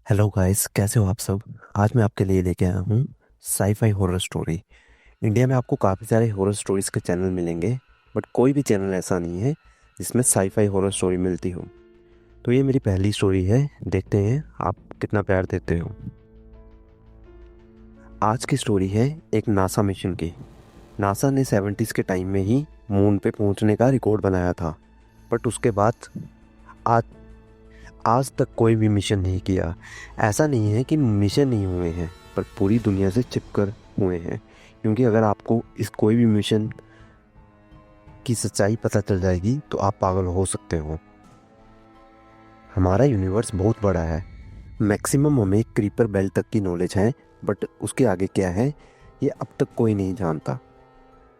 Hello guys, कैसे हो आप सब। आज मैं आपके लिए लेके आया हूँ साईफाई हॉरर स्टोरी। इंडिया में आपको काफ़ी सारे हॉरर स्टोरीज के चैनल मिलेंगे, बट कोई भी चैनल ऐसा नहीं है जिसमें साईफाई हॉरर स्टोरी मिलती हो। तो ये मेरी पहली स्टोरी है, देखते हैं आप कितना प्यार देते हो। आज की स्टोरी है एक नासा मिशन की। नासा ने 70s के टाइम में ही मून पे पहुंचने का रिकॉर्ड बनाया था, बट उसके बाद आज आज तक कोई भी मिशन नहीं किया। ऐसा नहीं है कि मिशन नहीं हुए हैं, पर पूरी दुनिया से चिपकर हुए हैं। क्योंकि अगर आपको इस कोई भी मिशन की सच्चाई पता चल जाएगी तो आप पागल हो सकते हो। हमारा यूनिवर्स बहुत बड़ा है। मैक्सिमम हमें क्रीपर बेल्ट तक की नॉलेज है, बट उसके आगे क्या है ये अब तक कोई नहीं जानता।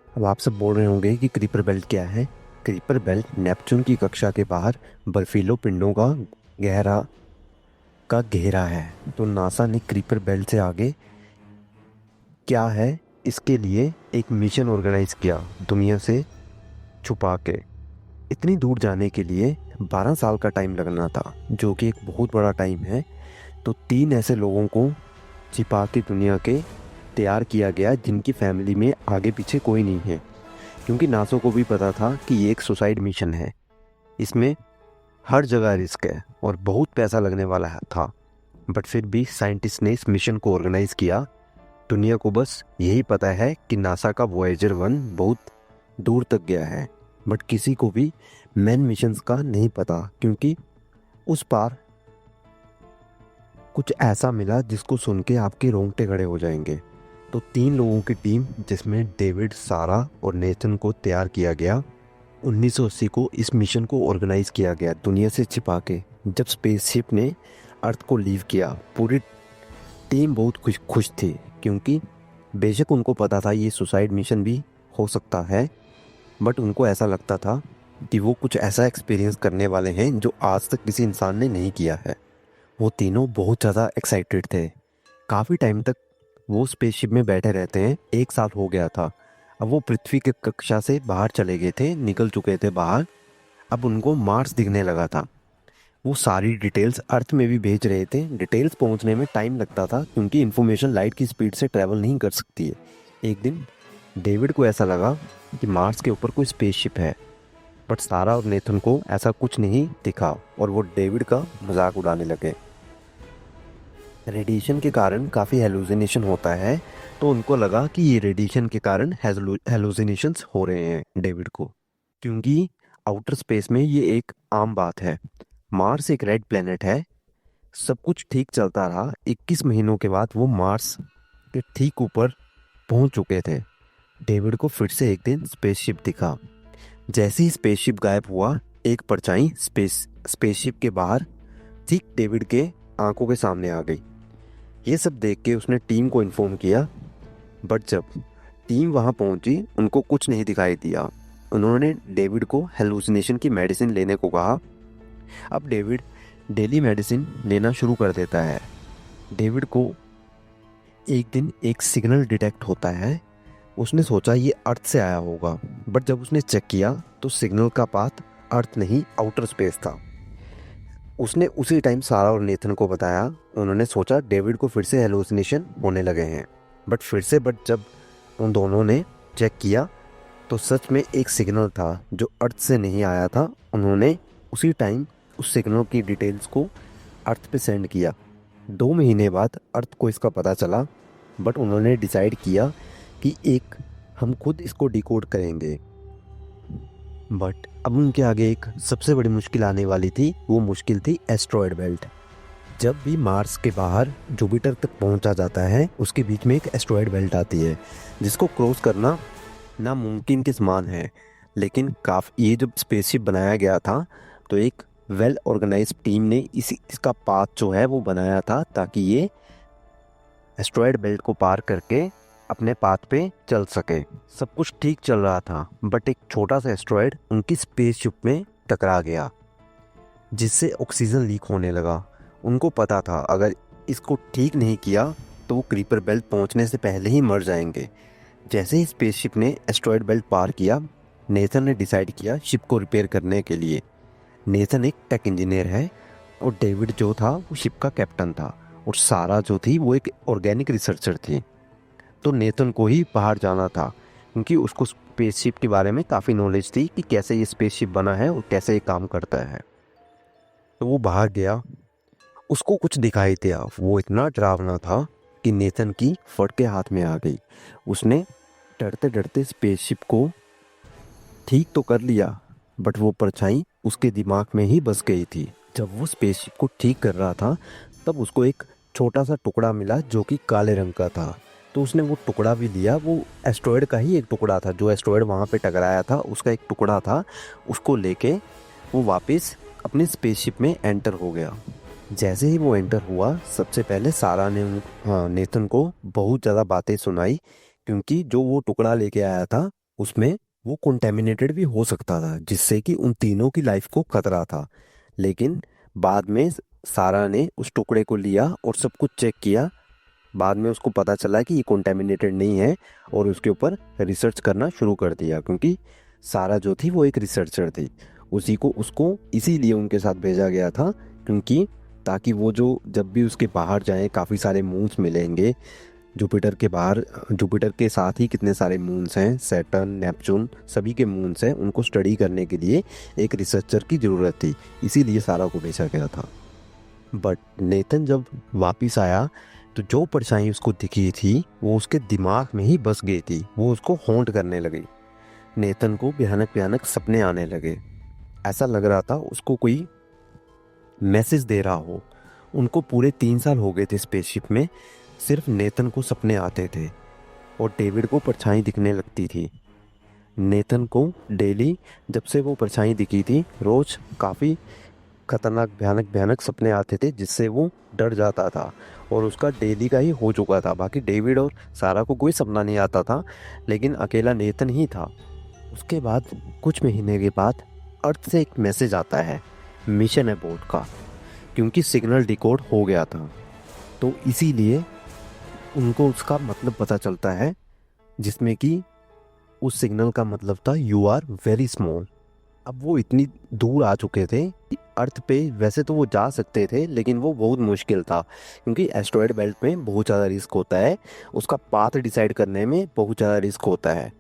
अब आप सब बोल रहे होंगे कि क्रीपर बेल्ट क्या है। क्रीपर बेल्ट नेपच्यून की कक्षा के बाहर बर्फीलो पिंडों गहरा का घेरा है। तो नासा ने क्रीपर बेल्ट से आगे क्या है इसके लिए एक मिशन ऑर्गेनाइज किया, दुनिया से छुपा के। इतनी दूर जाने के लिए 12 साल का टाइम लगना था, जो कि एक बहुत बड़ा टाइम है। तो 3 ऐसे लोगों को छिपा के दुनिया के तैयार किया गया जिनकी फैमिली में आगे पीछे कोई नहीं है। क्योंकि नासो को भी पता था कि ये एक सुसाइड मिशन है, इसमें हर जगह रिस्क है और बहुत पैसा लगने वाला था। बट फिर भी साइंटिस्ट ने इस मिशन को ऑर्गेनाइज किया। दुनिया को बस यही पता है कि नासा का वॉयेजर 1 बहुत दूर तक गया है, बट किसी को भी मेन मिशंस का नहीं पता। क्योंकि उस पार कुछ ऐसा मिला जिसको सुन के आपके रोंगटे खड़े हो जाएंगे। तो 3 लोगों की टीम, जिसमें डेविड, सारा और नेथन को तैयार किया गया। 1980 को इस मिशन को ऑर्गेनाइज किया गया दुनिया से छिपा के। जब स्पेसशिप ने अर्थ को लीव किया, पूरी टीम बहुत खुश थी। क्योंकि बेशक उनको पता था ये सुसाइड मिशन भी हो सकता है, बट उनको ऐसा लगता था कि वो कुछ ऐसा एक्सपीरियंस करने वाले हैं जो आज तक किसी इंसान ने नहीं किया है। वो तीनों बहुत ज़्यादा एक्साइटेड थे। काफ़ी टाइम तक वो स्पेसशिप में बैठे रहते हैं, 1 साल हो गया था। अब वो पृथ्वी के कक्षा से बाहर चले गए थे, निकल चुके थे बाहर। अब उनको मार्स दिखने लगा था। वो सारी डिटेल्स अर्थ में भी भेज रहे थे। डिटेल्स पहुंचने में टाइम लगता था क्योंकि इन्फॉर्मेशन लाइट की स्पीड से ट्रैवल नहीं कर सकती है। एक दिन डेविड को ऐसा लगा कि मार्स के ऊपर कोई स्पेसशिप है, बट सारा और नेथन को ऐसा कुछ नहीं दिखा और वो डेविड का मजाक उड़ाने लगे। रेडिएशन के कारण काफ़ी हेलुसिनेशन होता है, तो उनको लगा कि ये रेडिएशन के कारण हेलुसिनेशंस हो रहे हैं डेविड को। क्योंकि आउटर स्पेस में ये एक आम बात है। मार्स एक रेड प्लेनेट है। सब कुछ ठीक चलता रहा। 21 महीनों के बाद वो मार्स के ठीक ऊपर पहुंच चुके थे। डेविड को फिर से एक दिन स्पेसशिप दिखा। जैसे ही स्पेसशिप गायब हुआ, एक परछाई स्पेसशिप के बाहर ठीक डेविड के आंखों के सामने आ गई। ये सब देख के उसने टीम को इन्फॉर्म किया, बट जब टीम वहां पहुंची उनको कुछ नहीं दिखाई दिया। उन्होंने डेविड को हेलुसिनेशन की मेडिसिन लेने को कहा। अब डेविड डेली मेडिसिन लेना शुरू कर देता है। डेविड को एक दिन एक सिग्नल डिटेक्ट होता है। उसने सोचा ये अर्थ से आया होगा, बट जब उसने चेक किया तो सिग्नल का पाथ अर्थ नहीं, आउटर स्पेस था। उसने उसी टाइम सारा और नेथन को बताया। उन्होंने सोचा डेविड को फिर से हेलुसिनेशन होने लगे हैं, बट जब उन दोनों ने चेक किया तो सच में एक सिग्नल था जो अर्थ से नहीं आया था। उन्होंने उसी टाइम उस सिग्नल की डिटेल्स को अर्थ पे सेंड किया। 2 महीने बाद अर्थ को इसका पता चला, बट उन्होंने डिसाइड किया कि एक हम खुद इसको डिकोड करेंगे। बट अब उनके आगे एक सबसे बड़ी मुश्किल आने वाली थी। वो मुश्किल थी एस्ट्रॉयड बेल्ट। जब भी मार्स के बाहर जुपिटर तक पहुंचा जाता है, उसके बीच में एक एस्ट्रॉयड बेल्ट आती है जिसको क्रॉस करना नामुमकिन के समान है। लेकिन काफ़ी ये जब स्पेसशिप बनाया गया था तो एक वेल ऑर्गेनाइज्ड टीम ने इसका पाथ जो है वो बनाया था, ताकि ये एस्ट्रॉयड बेल्ट को पार करके अपने पाथ पे चल सके। सब कुछ ठीक चल रहा था, बट एक छोटा सा एस्ट्रॉयड उनकी स्पेसशिप में टकरा गया, जिससे ऑक्सीजन लीक होने लगा। उनको पता था अगर इसको ठीक नहीं किया तो वो क्रीपर बेल्ट पहुंचने से पहले ही मर जाएंगे। जैसे ही स्पेसशिप ने एस्ट्रॉयड बेल्ट पार किया, नेथन ने डिसाइड किया शिप को रिपेयर करने के लिए। नेथन एक टेक इंजीनियर है, और डेविड जो था वो शिप का कैप्टन था और सारा जो थी वो एक ऑर्गेनिक रिसर्चर थी। तो नेथन को ही बाहर जाना था क्योंकि उसको स्पेसशिप के बारे में काफ़ी नॉलेज थी कि कैसे ये स्पेसशिप बना है और कैसे ये काम करता है। तो वो बाहर गया, उसको कुछ दिखाई दिया, वो इतना डरावना था कि नेथन की फट के हाथ में आ गई। उसने डरते डरते स्पेसशिप को ठीक तो कर लिया, बट वो परछाई उसके दिमाग में ही बस गई थी। जब वो स्पेसशिप को ठीक कर रहा था तब उसको एक छोटा सा टुकड़ा मिला जो कि काले रंग का था। तो उसने वो टुकड़ा भी लिया, वो एस्ट्रॉयड का ही एक टुकड़ा था, जो एस्ट्रॉयड वहाँ पे टकराया था उसका एक टुकड़ा था। उसको लेके वो वापस अपने स्पेसशिप में एंटर हो गया। जैसे ही वो एंटर हुआ सबसे पहले सारा ने नेथन को बहुत ज़्यादा बातें सुनाई, क्योंकि जो वो टुकड़ा लेके आया था उसमें वो कंटेमिनेटेड भी हो सकता था, जिससे कि उन तीनों की लाइफ को खतरा था। लेकिन बाद में सारा ने उस टुकड़े को लिया और सब कुछ चेक किया। बाद में उसको पता चला कि ये कंटेमिनेटेड नहीं है और उसके ऊपर रिसर्च करना शुरू कर दिया, क्योंकि सारा जो थी वो एक रिसर्चर थी। उसी को उसको इसीलिए उनके साथ भेजा गया था, क्योंकि ताकि वो जो जब भी उसके बाहर जाएं काफ़ी सारे मून्स मिलेंगे। जुपिटर के बाहर, जुपिटर के साथ ही कितने सारे मून्स हैं, सैटर्न, नेपच्यून, सभी के मून्स हैं, उनको स्टडी करने के लिए एक रिसर्चर की ज़रूरत थी, इसीलिए सारा को भेजा गया था। बट नेथन जब वापस आया तो जो परछाई उसको दिखी थी वो उसके दिमाग में ही बस गई थी, वो उसको हॉन्ट करने लगी। नेथन को भयानक भयानक सपने आने लगे। ऐसा लग रहा था उसको कोई मैसेज दे रहा हो। उनको पूरे 3 साल हो गए थे स्पेसशिप में, सिर्फ नेथन को सपने आते थे और डेविड को परछाई दिखने लगती थी। नेथन को डेली जब से वो परछाई दिखी थी रोज काफ़ी खतरनाक भयानक भयानक सपने आते थे, जिससे वो डर जाता था और उसका डेली का ही हो चुका था। बाकी डेविड और सारा को कोई सपना नहीं आता था, लेकिन अकेला नेथन ही था। उसके बाद कुछ महीने के बाद अर्थ से एक मैसेज आता है मिशन अबॉर्ट का, क्योंकि सिग्नल डिकोड हो गया था। तो इसीलिए उनको उसका मतलब पता चलता है, जिसमें कि उस सिग्नल का मतलब था यू आर वेरी स्मॉल। अब वो इतनी दूर आ चुके थे कि अर्थ पे वैसे तो वो जा सकते थे, लेकिन वो बहुत मुश्किल था, क्योंकि एस्ट्रॉयड बेल्ट में बहुत ज़्यादा रिस्क होता है, उसका पाथ डिसाइड करने में बहुत ज़्यादा रिस्क होता है।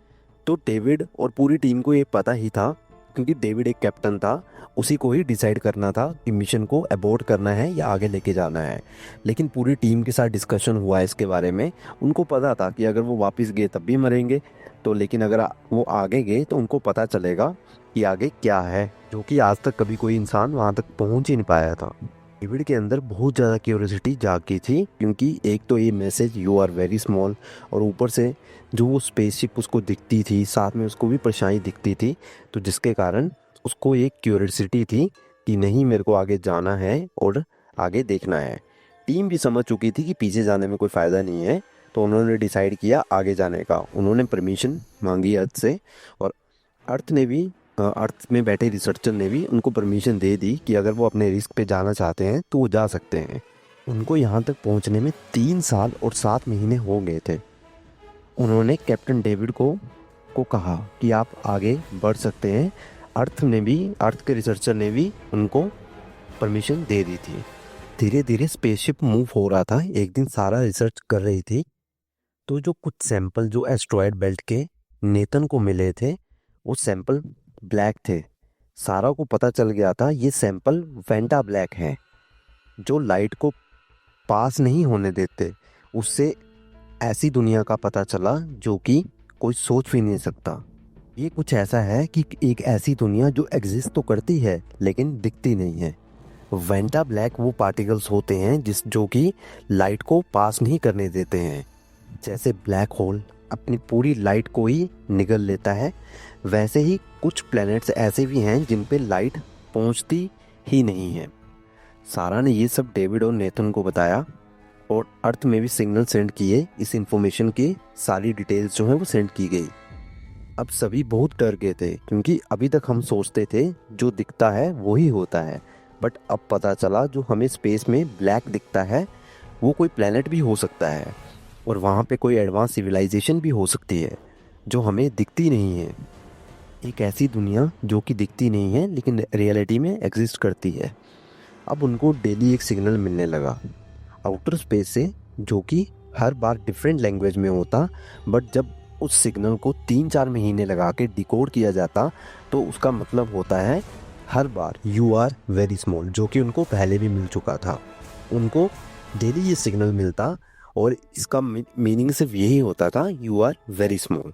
तो डेविड और पूरी टीम को ये पता ही था, क्योंकि डेविड एक कैप्टन था, उसी को ही डिसाइड करना था कि मिशन को अबॉर्ट करना है या आगे लेके जाना है। लेकिन पूरी टीम के साथ डिस्कशन हुआ इसके बारे में। उनको पता था कि अगर वो वापस गए तब भी मरेंगे, तो लेकिन अगर वो आगे गए तो उनको पता चलेगा कि आगे क्या है, जो कि आज तक कभी कोई इंसान वहाँ तक पहुँच ही नहीं पाया था। डेविड के अंदर बहुत ज़्यादा क्यूरियोसिटी जाग गई थी, क्योंकि एक तो ये message you are very small, और ऊपर से जो वो स्पेसशिप उसको दिखती थी, साथ में उसको भी परछाई दिखती थी, तो जिसके कारण उसको एक क्यूरियोसिटी थी कि नहीं, मेरे को आगे जाना है और आगे देखना है। टीम भी समझ चुकी थी कि पीछे जाने में कोई फ़ायदा नहीं है, तो उन्होंने डिसाइड किया आगे जाने का। उन्होंने परमिशन मांगी अर्थ से, और अर्थ ने भी अर्थ में बैठे रिसर्चर ने भी उनको परमिशन दे दी कि अगर वो अपने रिस्क पे जाना चाहते हैं तो वो जा सकते हैं। उनको यहाँ तक पहुँचने में 3 साल और 7 महीने हो गए थे। उन्होंने कैप्टन डेविड को कहा कि आप आगे बढ़ सकते हैं। अर्थ के रिसर्चर ने भी उनको परमिशन दे दी थी। धीरे धीरे स्पेसशिप मूव हो रहा था। एक दिन सारा रिसर्च कर रही थी, तो जो कुछ सैंपल जो एस्ट्रॉयड बेल्ट के नेतन को मिले थे वो सैंपल ब्लैक थे। सारा को पता चल गया था ये सैंपल वेंटा ब्लैक हैं, जो लाइट को पास नहीं होने देते। उससे ऐसी दुनिया का पता चला जो कि कोई सोच भी नहीं सकता। ये कुछ ऐसा है कि एक ऐसी दुनिया जो एग्जिस्ट तो करती है लेकिन दिखती नहीं है। वेंटा ब्लैक वो पार्टिकल्स होते हैं जो कि लाइट को पास नहीं करने देते हैं। जैसे ब्लैक होल अपनी पूरी लाइट को ही निगल लेता है, वैसे ही कुछ प्लैनेट्स ऐसे भी हैं जिन पे लाइट पहुंचती ही नहीं है। सारा ने ये सब डेविड और नेथन को बताया और अर्थ में भी सिग्नल सेंड किए। इस इंफॉर्मेशन की सारी डिटेल्स जो हैं वो सेंड की गई। अब सभी बहुत डर गए थे, क्योंकि अभी तक हम सोचते थे जो दिखता है वही होता है, बट अब पता चला जो हमें स्पेस में ब्लैक दिखता है वो कोई प्लैनेट भी हो सकता है, और वहाँ पे कोई एडवांस सिविलाइजेशन भी हो सकती है जो हमें दिखती नहीं है। एक ऐसी दुनिया जो कि दिखती नहीं है लेकिन रियलिटी में एग्जिस्ट करती है। अब उनको डेली एक सिग्नल मिलने लगा आउटर स्पेस से, जो कि हर बार डिफरेंट लैंग्वेज में होता, बट जब उस सिग्नल को 3-4 महीने लगा के डिकोड किया जाता तो उसका मतलब होता है हर बार यू आर वेरी स्मॉल, जो कि उनको पहले भी मिल चुका था। उनको डेली ये सिग्नल मिलता और इसका मीनिंग सिर्फ यही होता था, यू आर वेरी स्मॉल।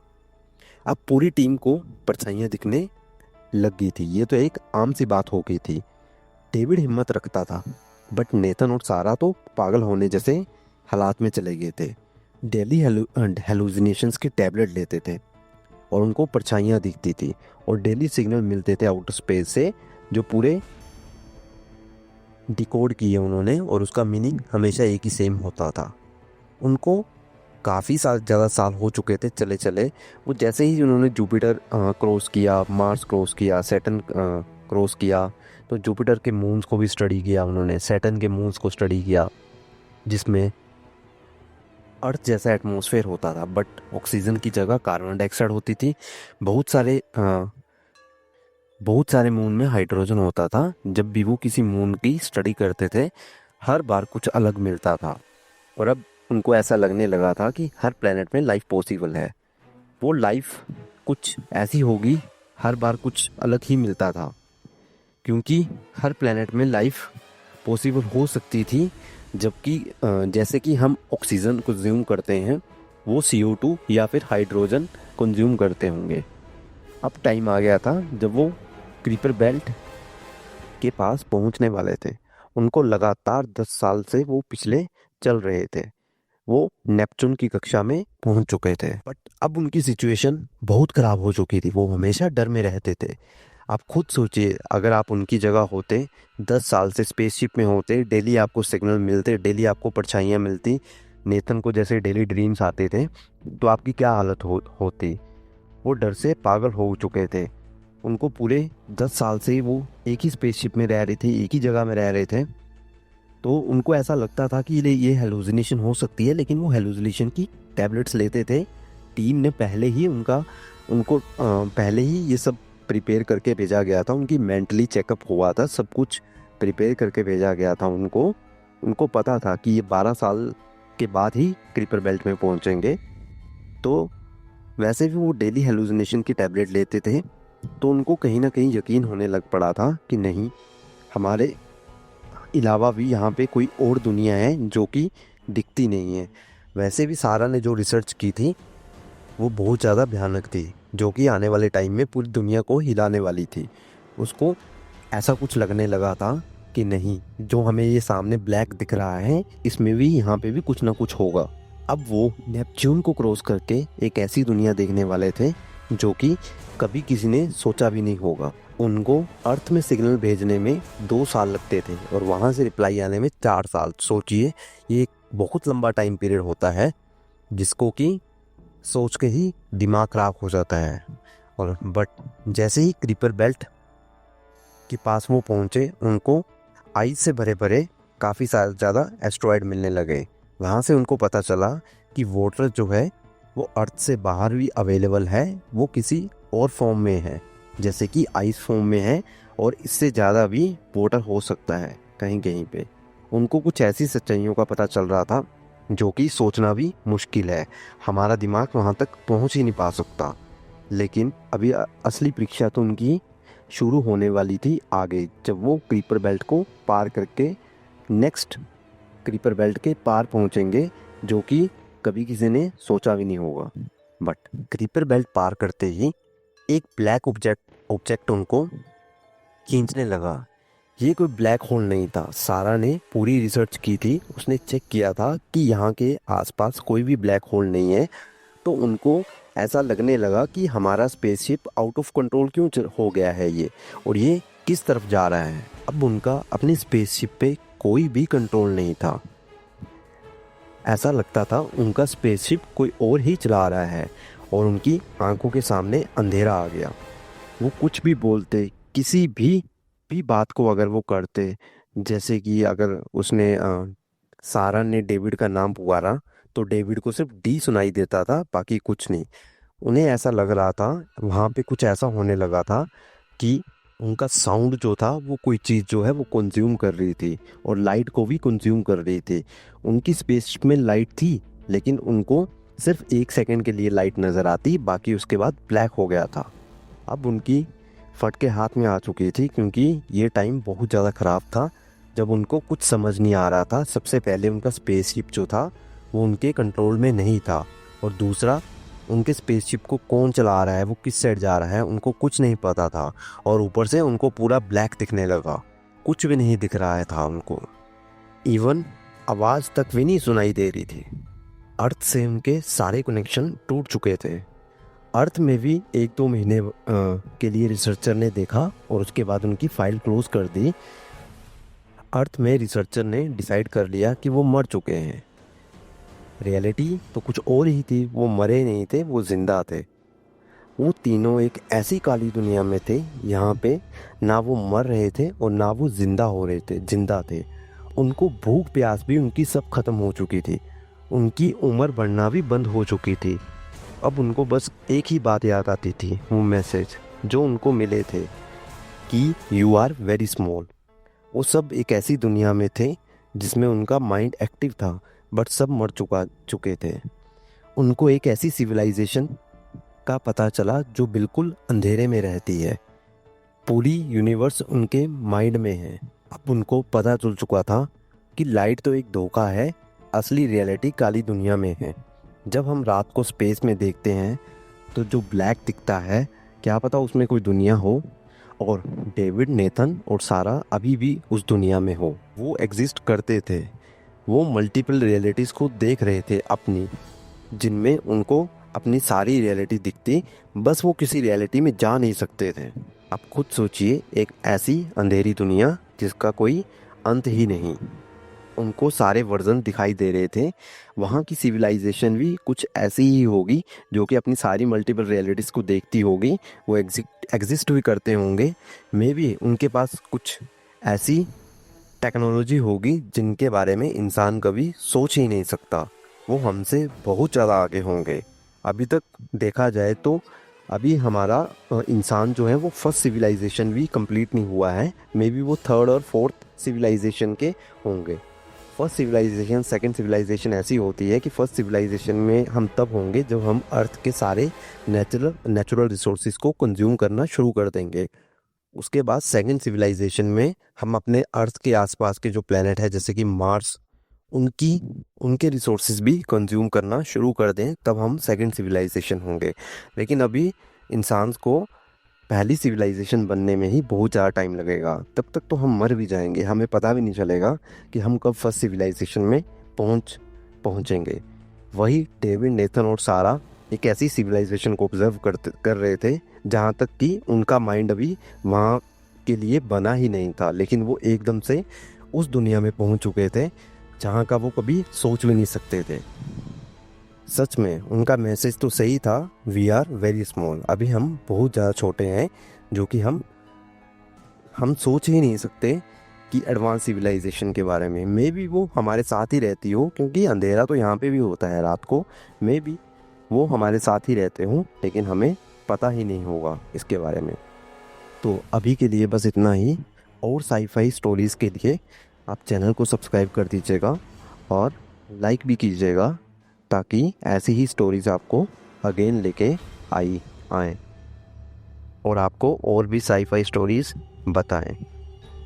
अब पूरी टीम को परछाइयाँ दिखने लग गई थी, ये तो एक आम सी बात हो गई थी। डेविड हिम्मत रखता था, बट नेथन और सारा तो पागल होने जैसे हालात में चले गए थे। डेली हेलुसिनेशंस के टैबलेट लेते थे और उनको परछाइयाँ दिखती थी और डेली सिग्नल मिलते थे आउटर स्पेस से, जो पूरे डिकोड किए उन्होंने, और उसका मीनिंग हमेशा एक ही सेम होता था। उनको काफ़ी ज़्यादा साल हो चुके थे चले चले। वो जैसे ही उन्होंने जुपिटर क्रॉस किया, मार्स क्रॉस किया, सैटर्न क्रॉस किया, तो जुपिटर के मून्स को भी स्टडी किया उन्होंने, सैटर्न के मून्स को स्टडी किया, जिसमें अर्थ जैसा एटमॉस्फेयर होता था, बट ऑक्सीजन की जगह कार्बन डाइऑक्साइड होती थी। बहुत सारे मून में हाइड्रोजन होता था। जब भी वो किसी मून की स्टडी करते थे, हर बार कुछ अलग मिलता था, और अब उनको ऐसा लगने लगा था कि हर प्लेनेट में लाइफ पॉसिबल है। वो लाइफ कुछ ऐसी होगी, हर बार कुछ अलग ही मिलता था, क्योंकि हर प्लेनेट में लाइफ पॉसिबल हो सकती थी। जबकि जैसे कि हम ऑक्सीजन कंज्यूम करते हैं, वो CO2 या फिर हाइड्रोजन कंज्यूम करते होंगे। अब टाइम आ गया था जब वो क्रीपर बेल्ट के पास पहुंचने वाले थे। उनको लगातार 10 साल से वो पिछले चल रहे थे। वो नेपच्यून की कक्षा में पहुंच चुके थे, बट अब उनकी सिचुएशन बहुत ख़राब हो चुकी थी। वो हमेशा डर में रहते थे। आप खुद सोचिए, अगर आप उनकी जगह होते, 10 साल से स्पेसशिप में होते, डेली आपको सिग्नल मिलते, डेली आपको परछाइयाँ मिलती, नेथन को जैसे डेली ड्रीम्स आते थे, तो आपकी क्या हालत होती। वो डर से पागल हो चुके थे। उनको पूरे 10 साल से वो एक ही स्पेसशिप में रह रहे थे, एक ही जगह में रह रहे थे, तो उनको ऐसा लगता था कि ये हेलुसिनेशन हो सकती है, लेकिन वो हेलुसिनेशन की टैबलेट्स लेते थे। टीम ने पहले ही उनको पहले ही ये सब प्रिपेयर करके भेजा गया था। उनकी मेंटली चेकअप हुआ था, सब कुछ प्रिपेयर करके भेजा गया था उनको। उनको पता था कि ये 12 साल के बाद ही क्रीपर बेल्ट में पहुंचेंगे। तो वैसे भी वो डेली हेलुसिनेशन की टैबलेट लेते थे, तो उनको कहीं ना कहीं यकीन होने लग पड़ा था कि नहीं, हमारे अलावा भी यहाँ पे कोई और दुनिया है जो कि दिखती नहीं है। वैसे भी सारा ने जो रिसर्च की थी वो बहुत ज़्यादा भयानक थी, जो कि आने वाले टाइम में पूरी दुनिया को हिलाने वाली थी। उसको ऐसा कुछ लगने लगा था कि नहीं, जो हमें ये सामने ब्लैक दिख रहा है, इसमें भी यहाँ पे भी कुछ ना कुछ होगा। अब वो नेपच्यून को क्रॉस करके एक ऐसी दुनिया देखने वाले थे जो कि कभी किसी ने सोचा भी नहीं होगा। उनको अर्थ में सिग्नल भेजने में 2 साल लगते थे और वहाँ से रिप्लाई आने में 4 साल। सोचिए, ये एक बहुत लंबा टाइम पीरियड होता है, जिसको कि सोच के ही दिमाग खराब हो जाता है। और बट जैसे ही क्रीपर बेल्ट के पास वो पहुँचे, उनको आइस से भरे भरे काफ़ी सारे ज़्यादा एस्ट्रॉयड मिलने लगे। वहाँ से उनको पता चला कि वाटर जो है वो अर्थ से बाहर भी अवेलेबल है, वो किसी और फॉर्म में है, जैसे कि आइस फॉर्म में है, और इससे ज़्यादा भी वाटर हो सकता है कहीं कहीं पे। उनको कुछ ऐसी सच्चाइयों का पता चल रहा था जो कि सोचना भी मुश्किल है, हमारा दिमाग वहाँ तक पहुँच ही नहीं पा सकता। लेकिन अभी असली परीक्षा तो उनकी शुरू होने वाली थी आगे, जब वो क्रीपर बेल्ट को पार करके नेक्स्ट क्रीपर बेल्ट के पार पहुँचेंगे, जो कि कभी किसी ने सोचा भी नहीं होगा। बट क्रीपर बेल्ट पार करते ही एक ब्लैक ऑब्जेक्ट उनको खींचने लगा। ये कोई ब्लैक होल नहीं था। सारा ने पूरी रिसर्च की थी, उसने चेक किया था कि यहाँ के आसपास कोई भी ब्लैक होल नहीं है। तो उनको ऐसा लगने लगा कि हमारा स्पेसशिप आउट ऑफ कंट्रोल क्यों हो गया है ये, और ये किस तरफ जा रहा है। अब उनका अपनी स्पेसशिप पे कोई भी कंट्रोल नहीं था। ऐसा लगता था उनका स्पेसशिप कोई और ही चला रहा है, और उनकी आंखों के सामने अंधेरा आ गया। वो कुछ भी बोलते, किसी भी बात को अगर वो करते, जैसे कि अगर उसने सारा ने डेविड का नाम पुकारा, तो डेविड को सिर्फ डी सुनाई देता था, बाकी कुछ नहीं। उन्हें ऐसा लग रहा था, वहाँ पे कुछ ऐसा होने लगा था कि उनका साउंड जो था वो कोई चीज़ जो है वो कंज्यूम कर रही थी और लाइट को भी कंज्यूम कर रही थी। उनकी स्पेसशिप में लाइट थी, लेकिन उनको सिर्फ 1 सेकंड के लिए लाइट नज़र आती, बाकी उसके बाद ब्लैक हो गया था। अब उनकी फटके हाथ में आ चुकी थी, क्योंकि ये टाइम बहुत ज़्यादा ख़राब था जब उनको कुछ समझ नहीं आ रहा था। सबसे पहले उनका स्पेसशिप जो था वो उनके कंट्रोल में नहीं था, और दूसरा उनके स्पेसशिप को कौन चला रहा है, वो किस साइड जा रहा है, उनको कुछ नहीं पता था। और ऊपर से उनको पूरा ब्लैक दिखने लगा, कुछ भी नहीं दिख रहा था उनको, इवन आवाज़ तक भी नहीं सुनाई दे रही थी। अर्थ से उनके सारे कनेक्शन टूट चुके थे। अर्थ में भी 1-2 महीने के लिए रिसर्चर ने देखा और उसके बाद उनकी फाइल क्लोज कर दी। अर्थ में रिसर्चर ने डिसाइड कर लिया कि वो मर चुके हैं। रियलिटी तो कुछ और ही थी, वो मरे नहीं थे, वो जिंदा थे। वो तीनों एक ऐसी काली दुनिया में थे, यहाँ पे ना वो मर रहे थे और ना वो जिंदा थे। उनको भूख प्यास भी उनकी सब खत्म हो चुकी थी, उनकी उम्र बढ़ना भी बंद हो चुकी थी। अब उनको बस एक ही बात याद आती थी, वो मैसेज जो उनको मिले थे कि यू आर वेरी स्मॉल। वो सब एक ऐसी दुनिया में थे जिसमें उनका माइंड एक्टिव था, बट सब मर चुके थे। उनको एक ऐसी सिविलाइजेशन का पता चला जो बिल्कुल अंधेरे में रहती है, पूरी यूनिवर्स उनके माइंड में है। अब उनको पता चल चुका था कि लाइट तो एक धोखा है, असली रियलिटी काली दुनिया में है। जब हम रात को स्पेस में देखते हैं तो जो ब्लैक दिखता है, क्या पता उसमें कोई दुनिया हो और डेविड, नेथन और सारा अभी भी उस दुनिया में हो। वो एग्जिस्ट करते थे, वो मल्टीपल रियलिटीज़ को देख रहे थे अपनी, जिनमें उनको अपनी सारी रियलिटी दिखती, बस वो किसी रियलिटी में जा नहीं सकते थे। अब खुद सोचिए, एक ऐसी अंधेरी दुनिया जिसका कोई अंत ही नहीं। उनको सारे वर्जन दिखाई दे रहे थे। वहाँ की सिविलाइजेशन भी कुछ ऐसी ही होगी जो कि अपनी सारी मल्टीपल रियलिटीज़ को देखती होगी, वो एग्जिस्ट भी करते होंगे। मे बी उनके पास कुछ ऐसी टेक्नोलॉजी होगी जिनके बारे में इंसान कभी सोच ही नहीं सकता। वो हमसे बहुत ज़्यादा आगे होंगे। अभी तक देखा जाए तो अभी हमारा इंसान जो है वो फर्स्ट सिविलाइजेशन भी कंप्लीट नहीं हुआ है। मे बी वो थर्ड और फोर्थ सिविलाइजेशन के होंगे। फर्स्ट सिविलाइजेशन, सेकंड सिविलाइजेशन ऐसी होती है कि फर्स्ट सिविलाइजेशन में हम तब होंगे जब हम अर्थ के सारे नेचुरल रिसोर्सेज को कंज्यूम करना शुरू कर देंगे। उसके बाद सेकंड सिविलाइजेशन में हम अपने अर्थ के आसपास के जो प्लेनेट है जैसे कि मार्स, उनके रिसोर्सेज भी कंज्यूम करना शुरू कर दें, तब हम सेकंड सिविलाइजेशन होंगे। लेकिन अभी इंसान को पहली सिविलाइजेशन बनने में ही बहुत ज़्यादा टाइम लगेगा। तब तक तो हम मर भी जाएंगे, हमें पता भी नहीं चलेगा कि हम कब फर्स्ट सिविलाइजेशन में पहुंचेंगे। वही डेविड, नेथन और सारा एक ऐसी सिविलाइजेशन को ऑब्जर्व कर रहे थे जहाँ तक कि उनका माइंड अभी वहाँ के लिए बना ही नहीं था, लेकिन वो एकदम से उस दुनिया में पहुँच चुके थे जहाँ का वो कभी सोच भी नहीं सकते थे। सच में उनका मैसेज तो सही था, वी आर वेरी स्मॉल। अभी हम बहुत ज़्यादा छोटे हैं, जो कि हम सोच ही नहीं सकते कि एडवांस सिविलाइजेशन के बारे में। मे बी वो हमारे साथ ही रहती हो, क्योंकि अंधेरा तो यहाँ पे भी होता है रात को। मे बी वो हमारे साथ ही रहते हों, लेकिन हमें पता ही नहीं होगा इसके बारे में। तो अभी के लिए बस इतना ही। और साईफाई स्टोरीज़ के लिए आप चैनल को सब्सक्राइब कर दीजिएगा और लाइक भी कीजिएगा, ताकि ऐसी ही स्टोरीज़ आपको अगेन लेके आएँ और आपको और भी साईफाई स्टोरीज़ बताएं।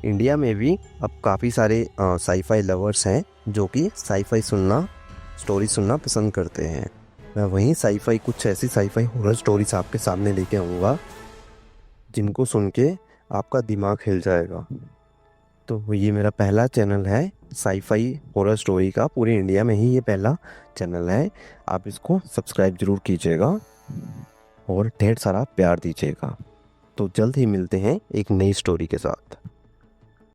इंडिया में भी अब काफ़ी सारे साईफाई लवर्स हैं जो कि साईफाई स्टोरी सुनना पसंद करते हैं। मैं वहीं कुछ ऐसी साईफाई हॉरर स्टोरीज आपके सामने लेके आऊँगा जिनको सुन के आपका दिमाग हिल जाएगा। तो ये मेरा पहला चैनल है साईफाई हॉरर स्टोरी का, पूरे इंडिया में ही ये पहला चैनल है। आप इसको सब्सक्राइब ज़रूर कीजिएगा और ढेर सारा प्यार दीजिएगा। तो जल्द ही मिलते हैं एक नई स्टोरी के साथ।